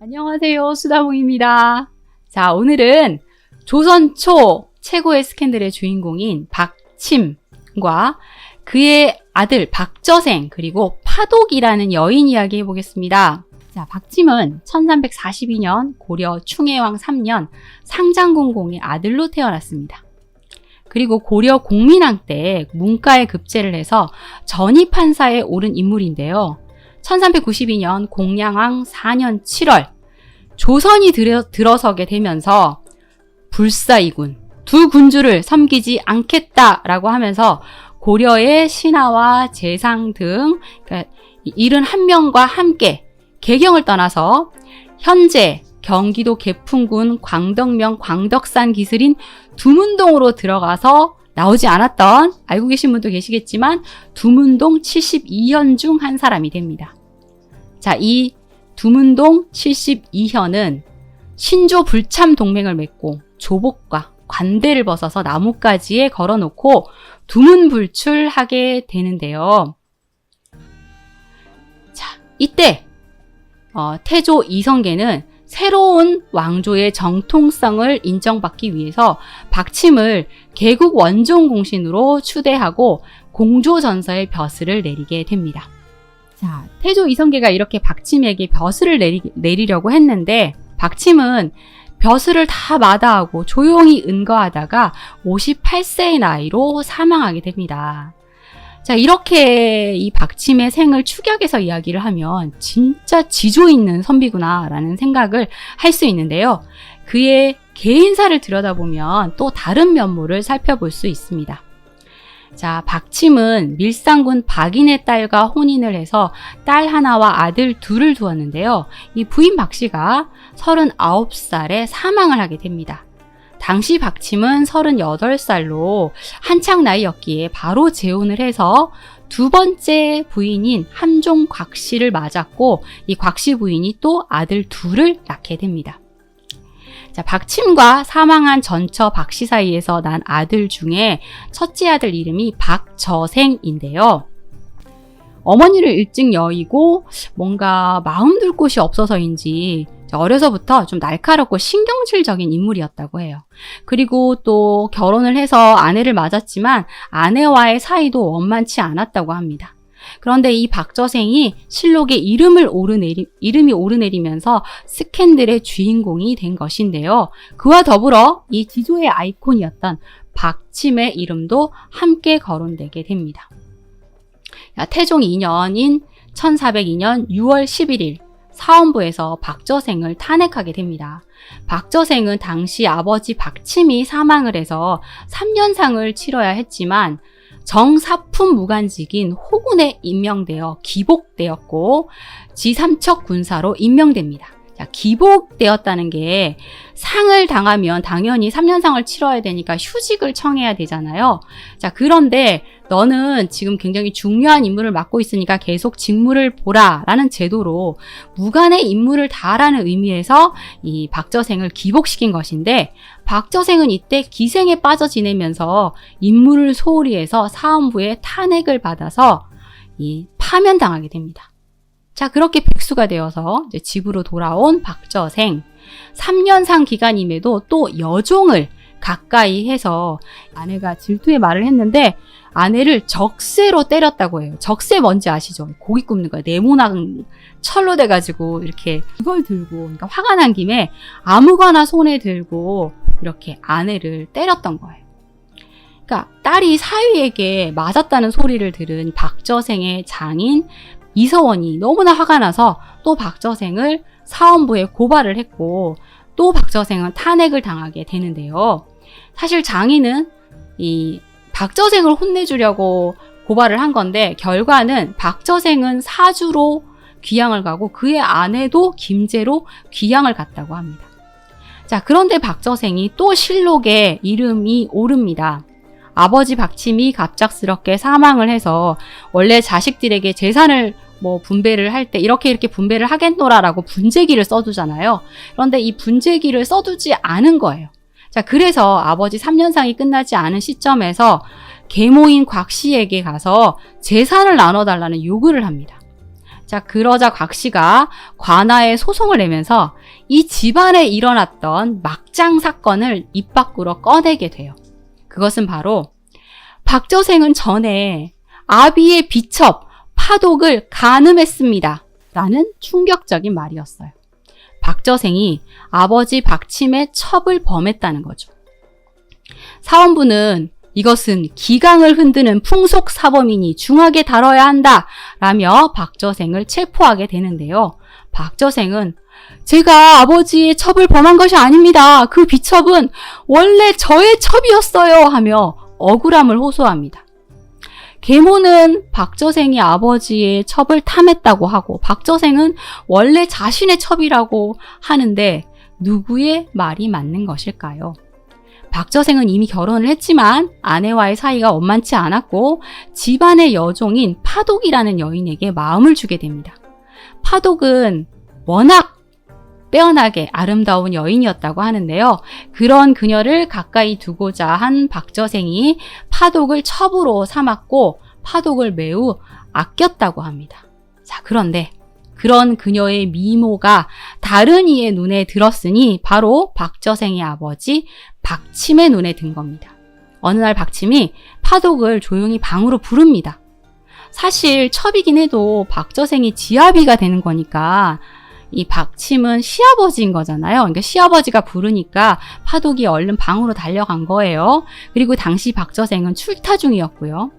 안녕하세요. 수다몽입니다. 자, 오늘은 조선 초 최고의 스캔들의 주인공인 박침과 그의 아들 박저생 그리고 파독이라는 여인 이야기 해보겠습니다. 자, 박침은 1342년 고려 충해왕 3년 상장공공의 아들로 태어났습니다. 그리고 고려 공민왕 때 문과에 급제를 해서 전입판사에 오른 인물인데요. 1392년 공양왕 4년 7월 조선이 들어서게 되면서 불사이군, 두 군주를 섬기지 않겠다라고 하면서 고려의 신하와 재상 등 71명과 함께 개경을 떠나서 현재 경기도 개풍군 광덕면 광덕산 기슬인 두문동으로 들어가서 나오지 않았던, 알고 계신 분도 계시겠지만 두문동 72현 중 한 사람이 됩니다. 자, 이 두문동 72현은 신조 불참 동맹을 맺고 조복과 관대를 벗어서 나뭇가지에 걸어놓고 두문불출하게 되는데요. 자, 이때 태조 이성계는 새로운 왕조의 정통성을 인정받기 위해서 박침을 개국 원종 공신으로 추대하고 공조전서의 벼슬을 내리게 됩니다. 자, 태조 이성계가 이렇게 박침에게 벼슬을 내리려고 했는데 박침은 벼슬을 다 마다하고 조용히 은거하다가 58세의 나이로 사망하게 됩니다. 자, 이렇게 이 박침의 생을 축약해서 이야기를 하면 진짜 지조 있는 선비구나 라는 생각을 할 수 있는데요. 그의 개인사를 들여다보면 또 다른 면모를 살펴볼 수 있습니다. 자, 박침은 밀상군 박인의 딸과 혼인을 해서 딸 하나와 아들 둘을 두었는데요. 이 부인 박씨가 39살에 사망을 하게 됩니다. 당시 박침은 38살로 한창 나이였기에 바로 재혼을 해서 두 번째 부인인 함종 곽씨를 맞았고 이 곽씨 부인이 또 아들 둘을 낳게 됩니다. 자, 박침과 사망한 전처 박씨 사이에서 난 아들 중에 첫째 아들 이름이 박저생인데요. 어머니를 일찍 여의고 뭔가 마음 둘 곳이 없어서인지 어려서부터 좀 날카롭고 신경질적인 인물이었다고 해요. 그리고 또 결혼을 해서 아내를 맞았지만 아내와의 사이도 원만치 않았다고 합니다. 그런데 이 박저생이 실록에 이름이 오르내리면서 스캔들의 주인공이 된 것인데요. 그와 더불어 이 지조의 아이콘이었던 박침의 이름도 함께 거론되게 됩니다. 태종 2년인 1402년 6월 11일 사원부에서 박저생을 탄핵하게 됩니다. 박저생은 당시 아버지 박침이 사망을 해서 3년상을 치러야 했지만 정사품 무관직인 호군에 임명되어 기복되었고 지삼척 군사로 임명됩니다. 자, 기복되었다는 게 상을 당하면 당연히 3년상을 치러야 되니까 휴직을 청해야 되잖아요. 자, 그런데 너는 지금 굉장히 중요한 임무를 맡고 있으니까 계속 직무를 보라 라는 제도로 무관의 임무를 다하라는 의미에서 이 박저생을 기복시킨 것인데 박저생은 이때 기생에 빠져 지내면서 임무를 소홀히 해서 사헌부의 탄핵을 받아서 파면당하게 됩니다. 자, 그렇게 백수가 되어서 이제 집으로 돌아온 박저생. 3년상 기간임에도 또 여종을 가까이 해서 아내가 질투의 말을 했는데 아내를 적새로 때렸다고 해요. 적새 뭔지 아시죠? 고기 굽는 거예요. 네모난 철로 돼가지고 이렇게 그걸 들고, 그러니까 화가 난 김에 아무거나 손에 들고 이렇게 아내를 때렸던 거예요. 그러니까 딸이 사위에게 맞았다는 소리를 들은 박저생의 장인 이서원이 너무나 화가 나서 또 박저생을 사헌부에 고발을 했고 또 박저생은 탄핵을 당하게 되는데요. 사실 장인은 이 박저생을 혼내주려고 고발을 한 건데 결과는 박저생은 사주로 귀양을 가고 그의 아내도 김제로 귀양을 갔다고 합니다. 자, 그런데 박저생이 또 실록에 이름이 오릅니다. 아버지 박침이 갑작스럽게 사망을 해서 원래 자식들에게 재산을 분배를 할 때 이렇게 분배를 하겠노라라고 분재기를 써두잖아요. 그런데 이 분재기를 써두지 않은 거예요. 자, 그래서 아버지 3년상이 끝나지 않은 시점에서 계모인 곽씨에게 가서 재산을 나눠달라는 요구를 합니다. 자, 그러자 곽 씨가 관아에 소송을 내면서 이 집안에 일어났던 막장 사건을 입 밖으로 꺼내게 돼요. 그것은 바로 박저생은 전에 아비의 비첩 파독을 간음했습니다. 라는 충격적인 말이었어요. 박저생이 아버지 박침의 첩을 범했다는 거죠. 사원부는 이것은 기강을 흔드는 풍속사범이니 중하게 다뤄야 한다 라며 박저생을 체포하게 되는데요. 박저생은 제가 아버지의 첩을 범한 것이 아닙니다. 그 비첩은 원래 저의 첩이었어요 하며 억울함을 호소합니다. 계모는 박저생이 아버지의 첩을 탐했다고 하고 박저생은 원래 자신의 첩이라고 하는데 누구의 말이 맞는 것일까요? 박저생은 이미 결혼을 했지만 아내와의 사이가 원만치 않았고 집안의 여종인 파독이라는 여인에게 마음을 주게 됩니다. 파독은 워낙 빼어나게 아름다운 여인이었다고 하는데요. 그런 그녀를 가까이 두고자 한 박저생이 파독을 첩으로 삼았고 파독을 매우 아꼈다고 합니다. 자, 그런데 그런 그녀의 미모가 다른 이의 눈에 들었으니 바로 박저생의 아버지 박침의 눈에 든 겁니다. 어느 날 박침이 파독을 조용히 방으로 부릅니다. 사실 첩이긴 해도 박저생이 지아비가 되는 거니까 이 박침은 시아버지인 거잖아요. 그러니까 시아버지가 부르니까 파독이 얼른 방으로 달려간 거예요. 그리고 당시 박저생은 출타 중이었고요.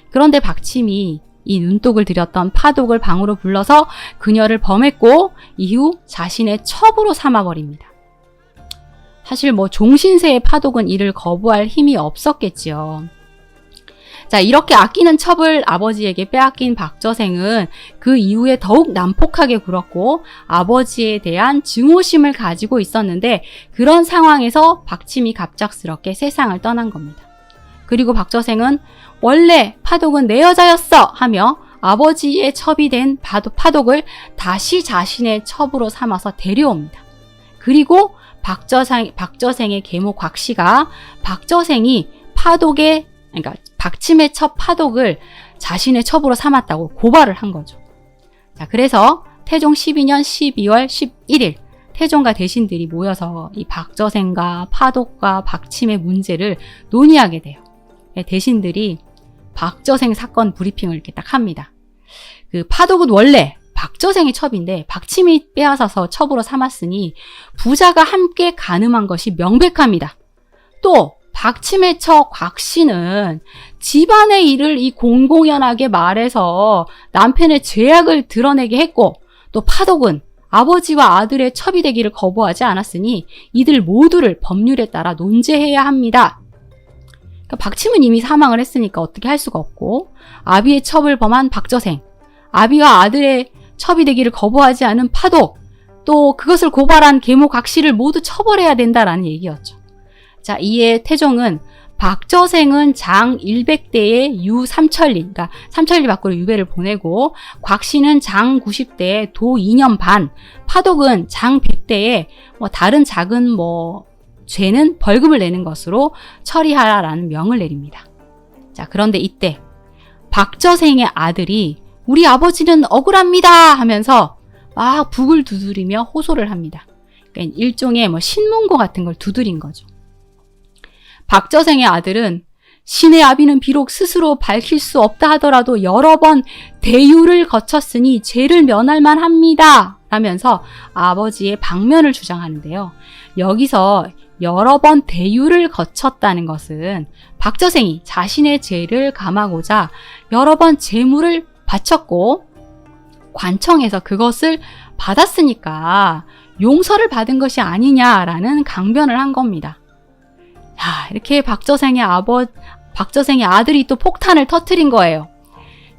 그런데 박침이 이 눈독을 들였던 파독을 방으로 불러서 그녀를 범했고 이후 자신의 첩으로 삼아버립니다. 사실 종신세의 파독은 이를 거부할 힘이 없었겠지요. 자, 이렇게 아끼는 첩을 아버지에게 빼앗긴 박저생은 그 이후에 더욱 난폭하게 굴었고 아버지에 대한 증오심을 가지고 있었는데 그런 상황에서 박침이 갑작스럽게 세상을 떠난 겁니다. 그리고 박저생은 원래 파독은 내 여자였어 하며 아버지의 첩이 된 파독을 다시 자신의 첩으로 삼아서 데려옵니다. 그리고 박저생의 계모 곽 씨가 박저생이 그러니까 박침의 첩 파독을 자신의 첩으로 삼았다고 고발을 한 거죠. 자, 그래서 태종 12년 12월 11일 태종과 대신들이 모여서 이 박저생과 파독과 박침의 문제를 논의하게 돼요. 대신들이 박저생 사건 브리핑을 이렇게 딱 합니다. 그 파독은 원래 박저생의 첩인데 박침이 빼앗아서 첩으로 삼았으니 부자가 함께 간음한 것이 명백합니다. 또 박침의 첩 곽 씨는 집안의 일을 이 공공연하게 말해서 남편의 죄악을 드러내게 했고 또 파독은 아버지와 아들의 첩이 되기를 거부하지 않았으니 이들 모두를 법률에 따라 논제해야 합니다. 그러니까 박침은 이미 사망을 했으니까 어떻게 할 수가 없고 아비의 첩을 범한 박저생, 아비와 아들의 첩이 되기를 거부하지 않은 파독, 또 그것을 고발한 계모 곽 씨를 모두 처벌해야 된다라는 얘기였죠. 자, 이에 태종은 박저생은 장 100대에 유 3천리, 그러니까 3천리 밖으로 유배를 보내고 곽 씨는 장 90대에 도 2년 반, 파독은 장 100대에 다른 작은 죄는 벌금을 내는 것으로 처리하라라는 명을 내립니다. 자, 그런데 이때 박저생의 아들이 우리 아버지는 억울합니다 하면서 막 북을 두드리며 호소를 합니다. 그러니까 일종의 신문고 같은 걸 두드린 거죠. 박저생의 아들은 신의 아비는 비록 스스로 밝힐 수 없다 하더라도 여러 번 대유를 거쳤으니 죄를 면할 만합니다 라면서 아버지의 방면을 주장하는데요. 여기서 여러 번 대유를 거쳤다는 것은 박저생이 자신의 죄를 감하고자 여러 번 제물을 바쳤고 관청에서 그것을 받았으니까 용서를 받은 것이 아니냐라는 강변을 한 겁니다. 자, 이렇게 박저생의 아들이 또 폭탄을 터뜨린 거예요.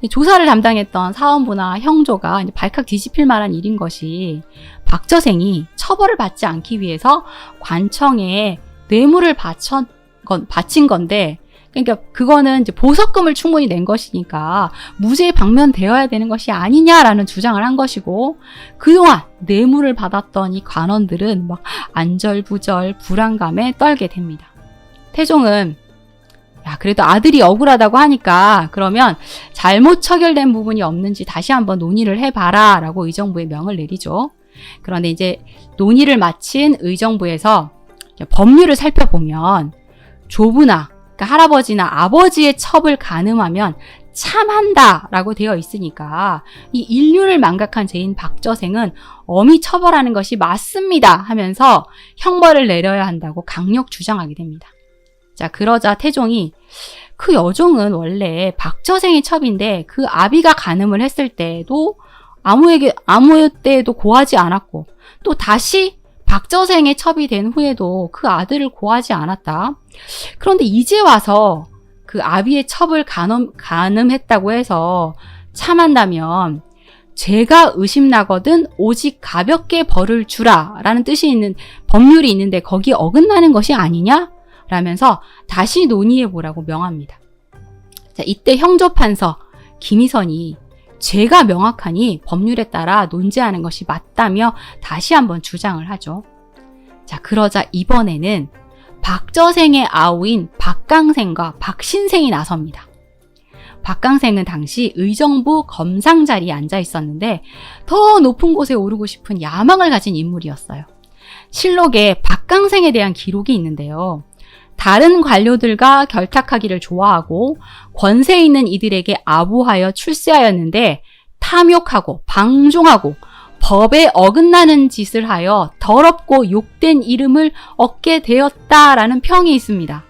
조사를 담당했던 사원부나 형조가 발칵 뒤집힐 만한 일인 것이 박저생이 처벌을 받지 않기 위해서 관청에 뇌물을 바친 건데, 그러니까 그거는 이제 보석금을 충분히 낸 것이니까 무죄 방면되어야 되는 것이 아니냐라는 주장을 한 것이고, 그동안 뇌물을 받았던 이 관원들은 막 안절부절 불안감에 떨게 됩니다. 태종은 야, 그래도 아들이 억울하다고 하니까 그러면 잘못 처결된 부분이 없는지 다시 한번 논의를 해봐라 라고 의정부에 명을 내리죠. 그런데 이제 논의를 마친 의정부에서 법률을 살펴보면 조부나 그러니까 할아버지나 아버지의 첩을 간음하면 참한다 라고 되어 있으니까 이 인륜을 망각한 죄인 박저생은 엄히 처벌하는 것이 맞습니다 하면서 형벌을 내려야 한다고 강력 주장하게 됩니다. 자, 그러자 태종이 그 여종은 원래 박저생의 첩인데 그 아비가 간음을 했을 때도 아무 때에도 고하지 않았고 또 다시 박저생의 첩이 된 후에도 그 아들을 고하지 않았다. 그런데 이제 와서 그 아비의 첩을 간음했다고 해서 참한다면 죄가 의심나거든 오직 가볍게 벌을 주라 라는 뜻이 있는 법률이 있는데 거기에 어긋나는 것이 아니냐? 라면서 다시 논의해보라고 명합니다. 자, 이때 형조판서 김희선이 죄가 명확하니 법률에 따라 논지하는 것이 맞다며 다시 한번 주장을 하죠. 자, 그러자 이번에는 박저생의 아우인 박강생과 박신생이 나섭니다. 박강생은 당시 의정부 검상 자리에 앉아 있었는데 더 높은 곳에 오르고 싶은 야망을 가진 인물이었어요. 실록에 박강생에 대한 기록이 있는데요. 다른 관료들과 결탁하기를 좋아하고 권세 있는 이들에게 아부하여 출세하였는데 탐욕하고 방종하고 법에 어긋나는 짓을 하여 더럽고 욕된 이름을 얻게 되었다라는 평이 있습니다.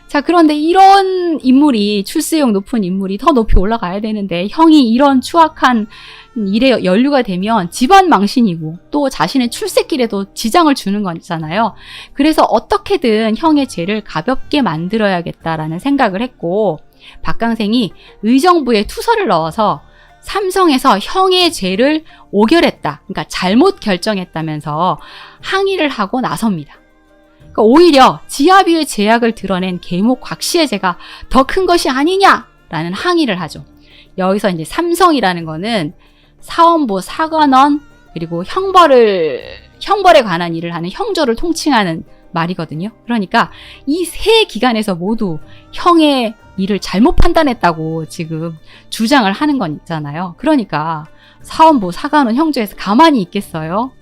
자, 그런데 이런 인물이 출세욕 높은 인물이 더 높이 올라가야 되는데 형이 이런 추악한 일에 연루가 되면 집안 망신이고 또 자신의 출세길에도 지장을 주는 거잖아요. 그래서 어떻게든 형의 죄를 가볍게 만들어야겠다라는 생각을 했고 박강생이 의정부에 투서를 넣어서 삼성에서 형의 죄를 오결했다. 그러니까 잘못 결정했다면서 항의를 하고 나섭니다. 그러니까 오히려 지아비의 죄악을 드러낸 계모 곽씨의 죄가 더 큰 것이 아니냐라는 항의를 하죠. 여기서 이제 삼성이라는 거는 사원부, 사관원, 그리고 형벌에 관한 일을 하는 형조를 통칭하는 말이거든요. 그러니까 이 세 기관에서 모두 형의 일을 잘못 판단했다고 지금 주장을 하는 건 있잖아요. 그러니까 사원부, 사관원, 형조에서 가만히 있겠어요?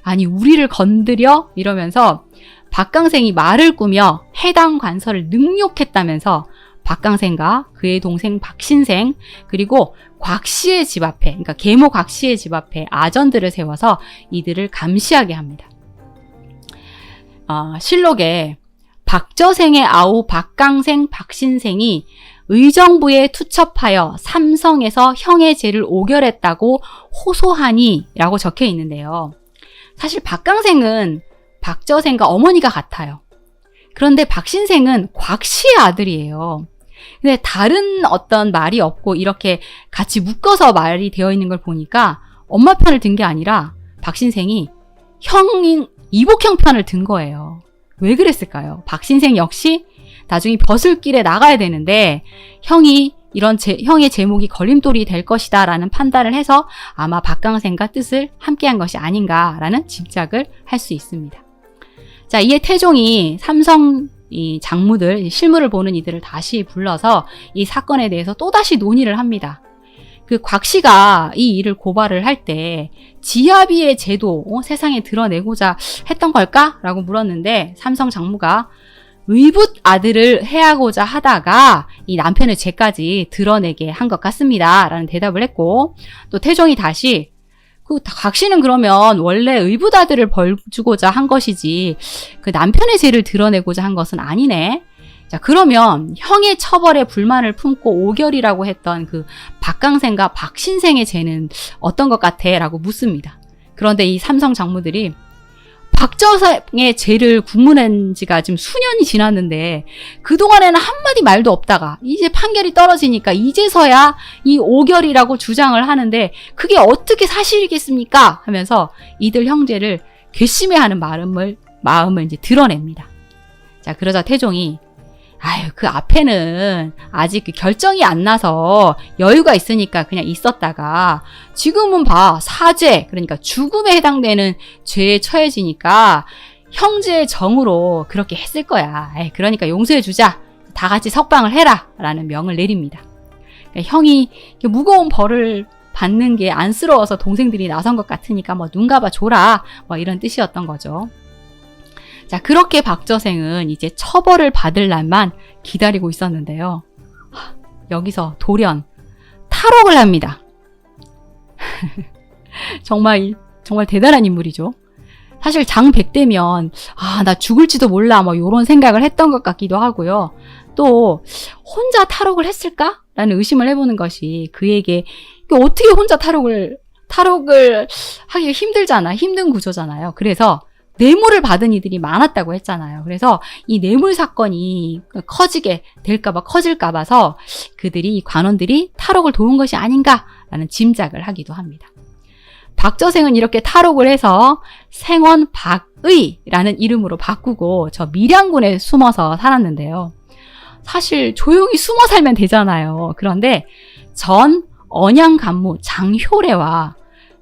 아니, 우리를 건드려? 이러면서 박강생이 말을 꾸며 해당 관서를 능욕했다면서 박강생과 그의 동생 박신생 그리고 곽씨의 집 앞에, 그러니까 계모 곽씨의 집 앞에 아전들을 세워서 이들을 감시하게 합니다. 실록에 박저생의 아우 박강생, 박신생이 의정부에 투첩하여 삼성에서 형의 죄를 오결했다고 호소하니 라고 적혀 있는데요. 사실 박강생은 박저생과 어머니가 같아요. 그런데 박신생은 곽씨의 아들이에요. 근데 다른 어떤 말이 없고 이렇게 같이 묶어서 말이 되어 있는 걸 보니까 엄마 편을 든 게 아니라 박신생이 형인 이복형 편을 든 거예요. 왜 그랬을까요? 박신생 역시 나중에 벼슬길에 나가야 되는데 형이 형의 제목이 걸림돌이 될 것이다 라는 판단을 해서 아마 박강생과 뜻을 함께한 것이 아닌가라는 짐작을 할 수 있습니다. 자, 이에 태종이 삼성 이 장무들, 실무를 보는 이들을 다시 불러서 이 사건에 대해서 또다시 논의를 합니다. 그 곽씨가 이 일을 고발을 할 때 지아비의 죄도 세상에 드러내고자 했던 걸까? 라고 물었는데 삼성 장무가 의붓 아들을 해하고자 하다가 이 남편의 죄까지 드러내게 한 것 같습니다. 라는 대답을 했고 또 태종이 다시 그 곽씨는 그러면 원래 의붓 아들을 벌주고자 한 것이지 그 남편의 죄를 드러내고자 한 것은 아니네. 자, 그러면 형의 처벌에 불만을 품고 오결이라고 했던 그 박강생과 박신생의 죄는 어떤 것 같아? 라고 묻습니다. 그런데 이 삼성 장무들이 박저생의 죄를 구문한 지가 지금 수년이 지났는데 그동안에는 한마디 말도 없다가 이제 판결이 떨어지니까 이제서야 이 오결이라고 주장을 하는데 그게 어떻게 사실이겠습니까? 하면서 이들 형제를 괘씸해하는 마음을 이제 드러냅니다. 자, 그러자 태종이 그 앞에는 아직 그 결정이 안 나서 여유가 있으니까 그냥 있었다가 지금은 봐, 사죄, 그러니까 죽음에 해당되는 죄에 처해지니까 형제의 정으로 그렇게 했을 거야. 그러니까 용서해주자. 다 같이 석방을 해라 라는 명을 내립니다. 그러니까 형이 무거운 벌을 받는 게 안쓰러워서 동생들이 나선 것 같으니까 뭐 눈 감아 줘라 뭐 이런 뜻이었던 거죠. 자, 그렇게 박저생은 이제 처벌을 받을 날만 기다리고 있었는데요. 여기서 돌연 탈옥을 합니다. 정말 대단한 인물이죠. 사실 장백대면 나 죽을지도 몰라 뭐 이런 생각을 했던 것 같기도 하고요. 또 혼자 탈옥을 했을까? 라는 의심을 해보는 것이 그에게 어떻게 혼자 탈옥을 하기 힘든 구조잖아요. 그래서 뇌물을 받은 이들이 많았다고 했잖아요. 그래서 이 뇌물 사건이 커질까 봐서 이 관원들이 탈옥을 도운 것이 아닌가라는 짐작을 하기도 합니다. 박저생은 이렇게 탈옥을 해서 생원 박의라는 이름으로 바꾸고 저 밀양군에 숨어서 살았는데요. 사실 조용히 숨어 살면 되잖아요. 그런데 전 언양간무 장효래와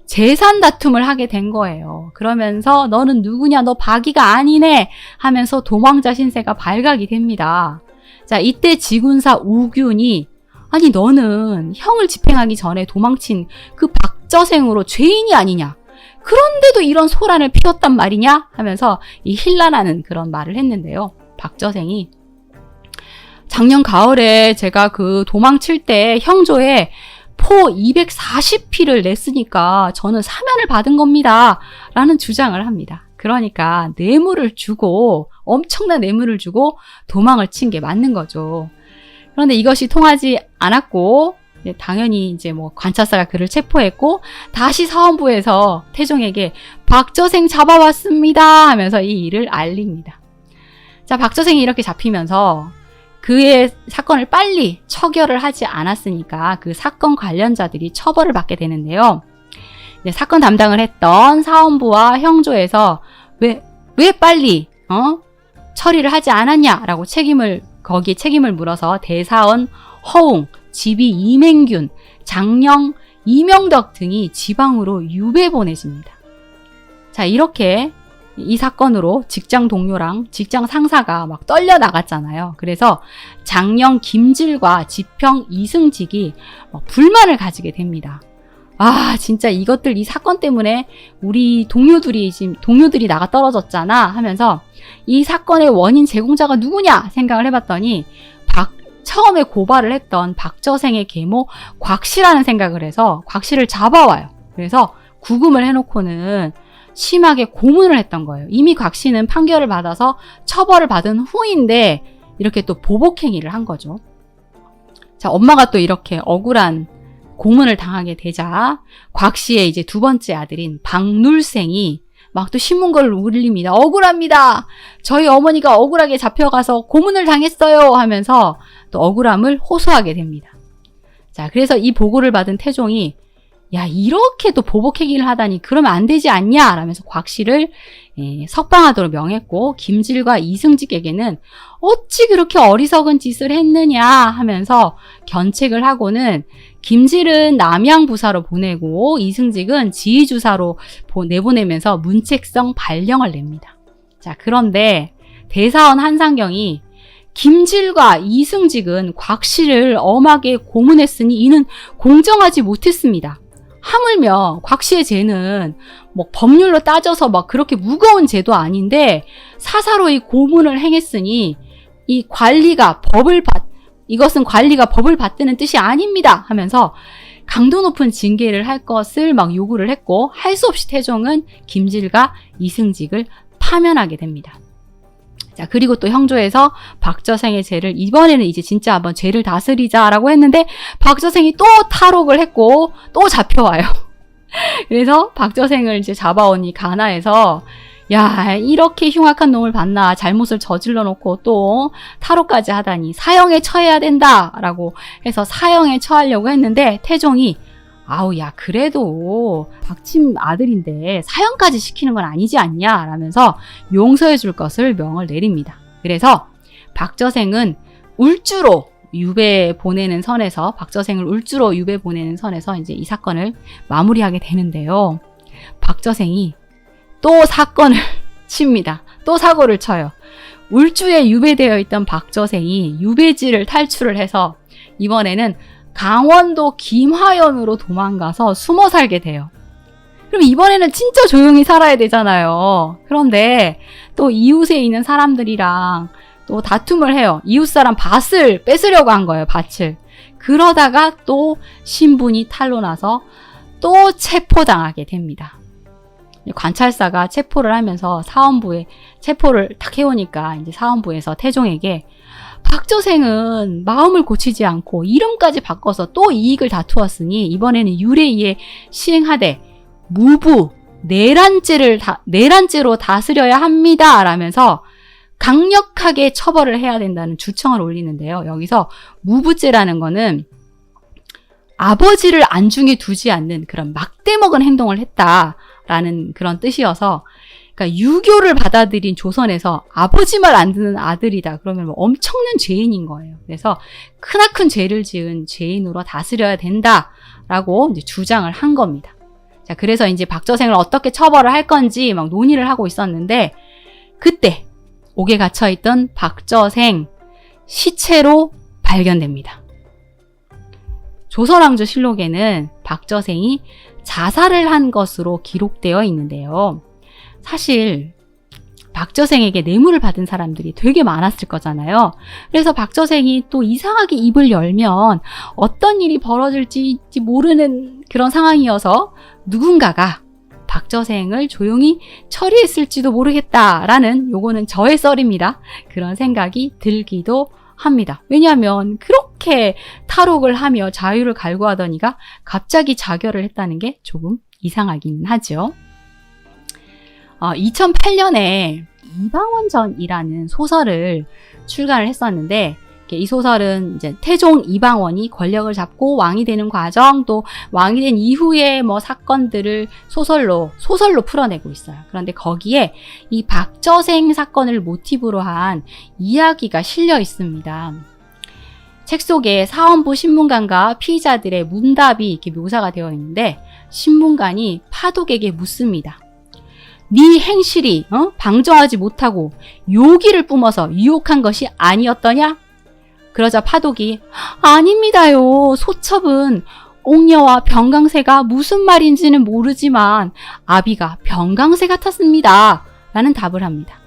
재산 다툼을 하게 된 거예요. 그러면서 너는 누구냐? 너 박이가 아니네 하면서 도망자 신세가 발각이 됩니다. 자, 이때 지군사 우균이 아니 너는 형을 집행하기 전에 도망친 그 박저생으로 죄인이 아니냐? 그런데도 이런 소란을 피웠단 말이냐? 하면서 이 힐난하는 그런 말을 했는데요. 박저생이 작년 가을에 제가 그 도망칠 때 형조에 포 240피를 냈으니까 저는 사면을 받은 겁니다. 라는 주장을 합니다. 그러니까 엄청난 뇌물을 주고 도망을 친 게 맞는 거죠. 그런데 이것이 통하지 않았고 당연히 이제 관찰사가 그를 체포했고 다시 사원부에서 태종에게 박저생 잡아왔습니다 하면서 이 일을 알립니다. 자, 박저생이 이렇게 잡히면서 그의 사건을 빨리 처결을 하지 않았으니까 그 사건 관련자들이 처벌을 받게 되는데요. 사건 담당을 했던 사원부와 형조에서 왜 빨리 처리를 하지 않았냐라고 거기에 책임을 물어서 대사원 허웅, 지비 이맹균, 장령 이명덕 등이 지방으로 유배 보내집니다. 자, 이렇게 이 사건으로 직장 동료랑 직장 상사가 막 떨려 나갔잖아요. 그래서 장령 김질과 지평 이승직이 불만을 가지게 됩니다. 진짜 이 사건 때문에 우리 동료들이 나가 떨어졌잖아 하면서 이 사건의 원인 제공자가 누구냐 생각을 해봤더니 처음에 고발을 했던 박저생의 계모 곽씨라는 생각을 해서 곽씨를 잡아와요. 그래서 구금을 해놓고는 심하게 고문을 했던 거예요. 이미 곽씨는 판결을 받아서 처벌을 받은 후인데 이렇게 또 보복행위를 한 거죠. 자, 엄마가 또 이렇게 억울한 고문을 당하게 되자 곽씨의 이제 두 번째 아들인 박눌생이 막 또 신문고를 울립니다. 억울합니다. 저희 어머니가 억울하게 잡혀가서 고문을 당했어요 하면서 또 억울함을 호소하게 됩니다. 자, 그래서 이 보고를 받은 태종이 야, 이렇게 또 보복행위를 하다니 그러면 안 되지 않냐 라면서 곽씨를 석방하도록 명했고 김질과 이승직에게는 어찌 그렇게 어리석은 짓을 했느냐 하면서 견책을 하고는 김질은 남양부사로 보내고 이승직은 지휘주사로 내보내면서 문책성 발령을 냅니다. 자, 그런데 대사원 한상경이 김질과 이승직은 곽씨를 엄하게 고문했으니 이는 공정하지 못했습니다. 하물며 곽씨의 죄는 법률로 따져서 그렇게 무거운 죄도 아닌데 사사로이 고문을 행했으니 이것은 관리가 법을 받드는 뜻이 아닙니다 하면서 강도 높은 징계를 할 것을 요구를 했고 할 수 없이 태종은 김질과 이승직을 파면하게 됩니다. 자, 그리고 또 형조에서 박저생의 죄를 이번에는 이제 진짜 한번 죄를 다스리자라고 했는데 박저생이 또 탈옥을 했고 또 잡혀와요. 그래서 박저생을 이제 잡아오니 가나에서 야, 이렇게 흉악한 놈을 봤나, 잘못을 저질러 놓고 또 탈옥까지 하다니 사형에 처해야 된다라고 해서 사형에 처하려고 했는데 태종이 야, 그래도 박침 아들인데 사형까지 시키는 건 아니지 않냐 라면서 용서해 줄 것을 명을 내립니다. 그래서 박저생은 박저생을 유배 보내는 선에서 이제 이 사건을 마무리하게 되는데요. 박저생이 또 사건을 칩니다. 또 사고를 쳐요. 울주에 유배되어 있던 박저생이 유배지를 탈출을 해서 이번에는 강원도 김화연으로 도망가서 숨어 살게 돼요. 그럼 이번에는 진짜 조용히 살아야 되잖아요. 그런데 또 이웃에 있는 사람들이랑 또 다툼을 해요. 이웃 사람 밭을 뺏으려고 한 거예요, 밭을. 그러다가 또 신분이 탄로나서 또 체포당하게 됩니다. 관찰사가 체포를 하면서 사원부에 체포를 딱 해오니까 이제 사원부에서 태종에게 박저생은 마음을 고치지 않고 이름까지 바꿔서 또 이익을 다투었으니 이번에는 유례에 시행하되 무부 내란죄로 다스려야 합니다. 라면서 강력하게 처벌을 해야 된다는 주청을 올리는데요. 여기서 무부죄라는 거는 아버지를 안중에 두지 않는 그런 막대먹은 행동을 했다라는 그런 뜻이어서, 그러니까 유교를 받아들인 조선에서 아버지 말 안 듣는 아들이다. 그러면 뭐 엄청난 죄인인 거예요. 그래서 크나큰 죄를 지은 죄인으로 다스려야 된다라고 이제 주장을 한 겁니다. 자, 그래서 이제 박저생을 어떻게 처벌을 할 건지 막 논의를 하고 있었는데, 그때 옥에 갇혀있던 박저생 시체로 발견됩니다. 조선왕조실록에는 박저생이 자살을 한 것으로 기록되어 있는데요. 사실 박저생에게 뇌물을 받은 사람들이 되게 많았을 거잖아요. 그래서 박저생이 또 이상하게 입을 열면 어떤 일이 벌어질지 모르는 그런 상황이어서 누군가가 박저생을 조용히 처리했을지도 모르겠다라는, 요거는 저의 썰입니다. 그런 생각이 들기도 합니다. 왜냐하면 그렇게 탈옥을 하며 자유를 갈구하던 이가 갑자기 자결을 했다는 게 조금 이상하기는 하죠. 2008년에 이방원전이라는 소설을 출간을 했었는데, 이 소설은 이제 태종 이방원이 권력을 잡고 왕이 되는 과정, 또 왕이 된 이후의 뭐 사건들을 소설로 풀어내고 있어요. 그런데 거기에 이 박저생 사건을 모티브로 한 이야기가 실려 있습니다. 책 속에 사원부 신문관과 피의자들의 문답이 이렇게 묘사가 되어 있는데, 신문관이 파독에게 묻습니다. 네 행실이 방정하지 못하고 요기를 뿜어서 유혹한 것이 아니었더냐? 그러자 파독이 아닙니다요. 소첩은 옥녀와 병강세가 무슨 말인지는 모르지만 아비가 병강세 같았습니다. 라는 답을 합니다.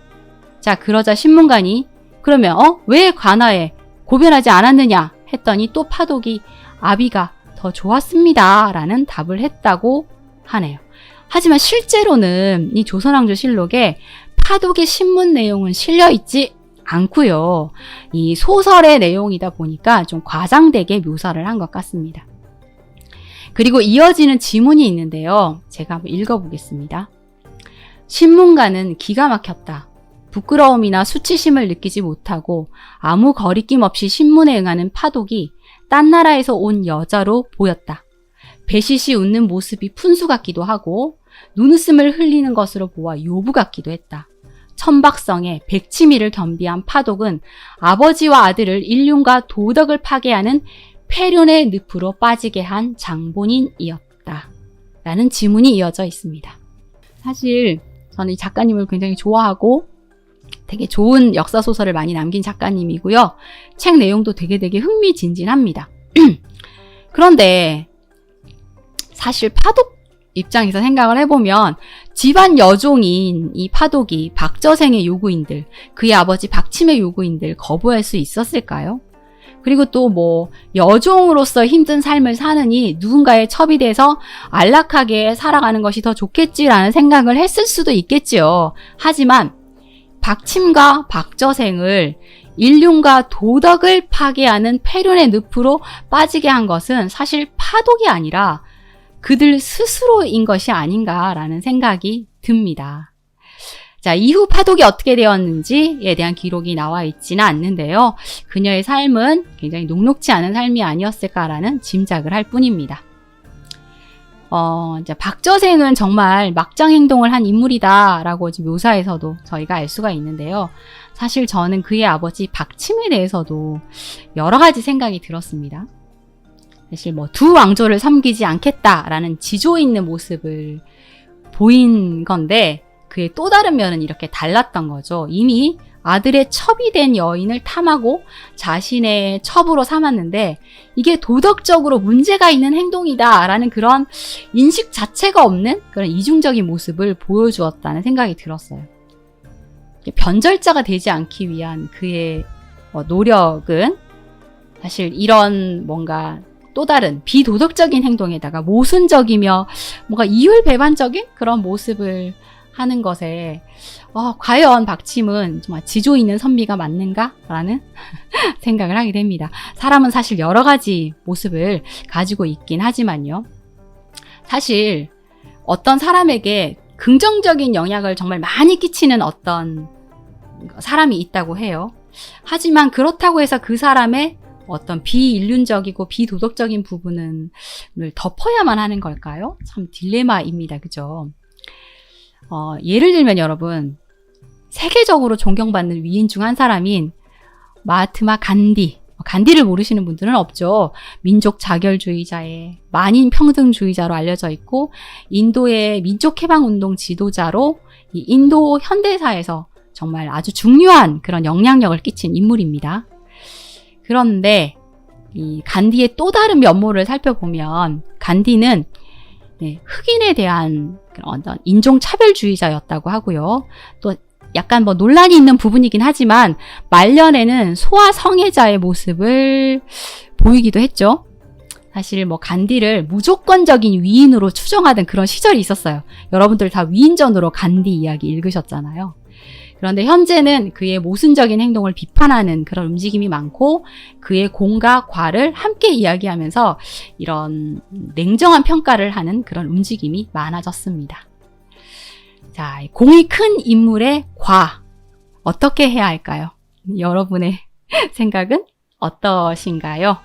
자, 그러자 신문관이 그러면 왜 관아에 고변하지 않았느냐 했더니 또 파독이 아비가 더 좋았습니다. 라는 답을 했다고 하네요. 하지만 실제로는 이 조선왕조실록에 파독의 신문 내용은 실려있지 않고요. 이 소설의 내용이다 보니까 좀 과장되게 묘사를 한 것 같습니다. 그리고 이어지는 지문이 있는데요. 제가 한번 읽어보겠습니다. 신문가는 기가 막혔다. 부끄러움이나 수치심을 느끼지 못하고 아무 거리낌 없이 신문에 응하는 파독이 딴 나라에서 온 여자로 보였다. 배시시 웃는 모습이 푼수 같기도 하고 눈웃음을 흘리는 것으로 보아 요부 같기도 했다. 천박성에 백치미를 겸비한 파독은 아버지와 아들을 인륜과 도덕을 파괴하는 폐륜의 늪으로 빠지게 한 장본인이었다. 라는 지문이 이어져 있습니다. 사실 저는 이 작가님을 굉장히 좋아하고 되게 좋은 역사소설을 많이 남긴 작가님이고요. 책 내용도 되게 흥미진진합니다. 그런데 사실 파독 입장에서 생각을 해보면 집안 여종인 이 파독이 박저생의 요구인들, 그의 아버지 박침의 요구인들 거부할 수 있었을까요? 그리고 또 뭐 여종으로서 힘든 삶을 사느니 누군가의 첩이 돼서 안락하게 살아가는 것이 더 좋겠지라는 생각을 했을 수도 있겠지요. 하지만 박침과 박저생을 인륜과 도덕을 파괴하는 폐륜의 늪으로 빠지게 한 것은 사실 파독이 아니라 그들 스스로인 것이 아닌가라는 생각이 듭니다. 자, 이후 파독이 어떻게 되었는지에 대한 기록이 나와 있지는 않는데요. 그녀의 삶은 굉장히 녹록지 않은 삶이 아니었을까라는 짐작을 할 뿐입니다. 이제 박저생은 정말 막장 행동을 한 인물이다라고 묘사에서도 저희가 알 수가 있는데요. 사실 저는 그의 아버지 박침에 대해서도 여러 가지 생각이 들었습니다. 사실 뭐 두 왕조를 섬기지 않겠다라는 지조 있는 모습을 보인 건데 그의 또 다른 면은 이렇게 달랐던 거죠. 이미 아들의 첩이 된 여인을 탐하고 자신의 첩으로 삼았는데 이게 도덕적으로 문제가 있는 행동이다라는 그런 인식 자체가 없는 그런 이중적인 모습을 보여주었다는 생각이 들었어요. 변절자가 되지 않기 위한 그의 노력은 사실 이런 뭔가 또 다른 비도덕적인 행동에다가 모순적이며 뭔가 이율배반적인 그런 모습을 하는 것에 과연 박침은 정말 지조 있는 선비가 맞는가라는 생각을 하게 됩니다. 사람은 사실 여러 가지 모습을 가지고 있긴 하지만요. 사실 어떤 사람에게 긍정적인 영향을 정말 많이 끼치는 어떤 사람이 있다고 해요. 하지만 그렇다고 해서 그 사람의 어떤 비인륜적이고 비도덕적인 부분을 덮어야만 하는 걸까요? 참 딜레마입니다. 그죠? 예를 들면 여러분, 세계적으로 존경받는 위인 중 한 사람인 마하트마 간디. 간디를 모르시는 분들은 없죠. 민족 자결주의자의 만인 평등주의자로 알려져 있고 인도의 민족해방운동 지도자로 이 인도 현대사에서 정말 아주 중요한 그런 영향력을 끼친 인물입니다. 그런데 이 간디의 또 다른 면모를 살펴보면 간디는 흑인에 대한 그런 어떤 인종차별주의자였다고 하고요. 또 약간 논란이 있는 부분이긴 하지만 말년에는 소아 성애자의 모습을 보이기도 했죠. 사실 간디를 무조건적인 위인으로 추정하던 그런 시절이 있었어요. 여러분들 다 위인전으로 간디 이야기 읽으셨잖아요. 그런데 현재는 그의 모순적인 행동을 비판하는 그런 움직임이 많고 그의 공과 과를 함께 이야기하면서 이런 냉정한 평가를 하는 그런 움직임이 많아졌습니다. 자, 공이 큰 인물의 과 어떻게 해야 할까요? 여러분의 생각은 어떠신가요?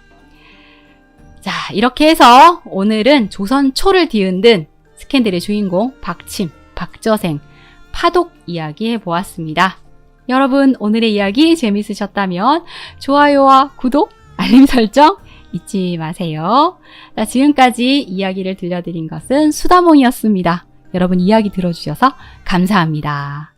자, 이렇게 해서 오늘은 조선 초를 뒤흔든 스캔들의 주인공 박침, 박저생, 파독 이야기 해보았습니다. 여러분 오늘의 이야기 재밌으셨다면 좋아요와 구독, 알림 설정 잊지 마세요. 자, 지금까지 이야기를 들려드린 것은 수다몽이었습니다. 여러분 이야기 들어주셔서 감사합니다.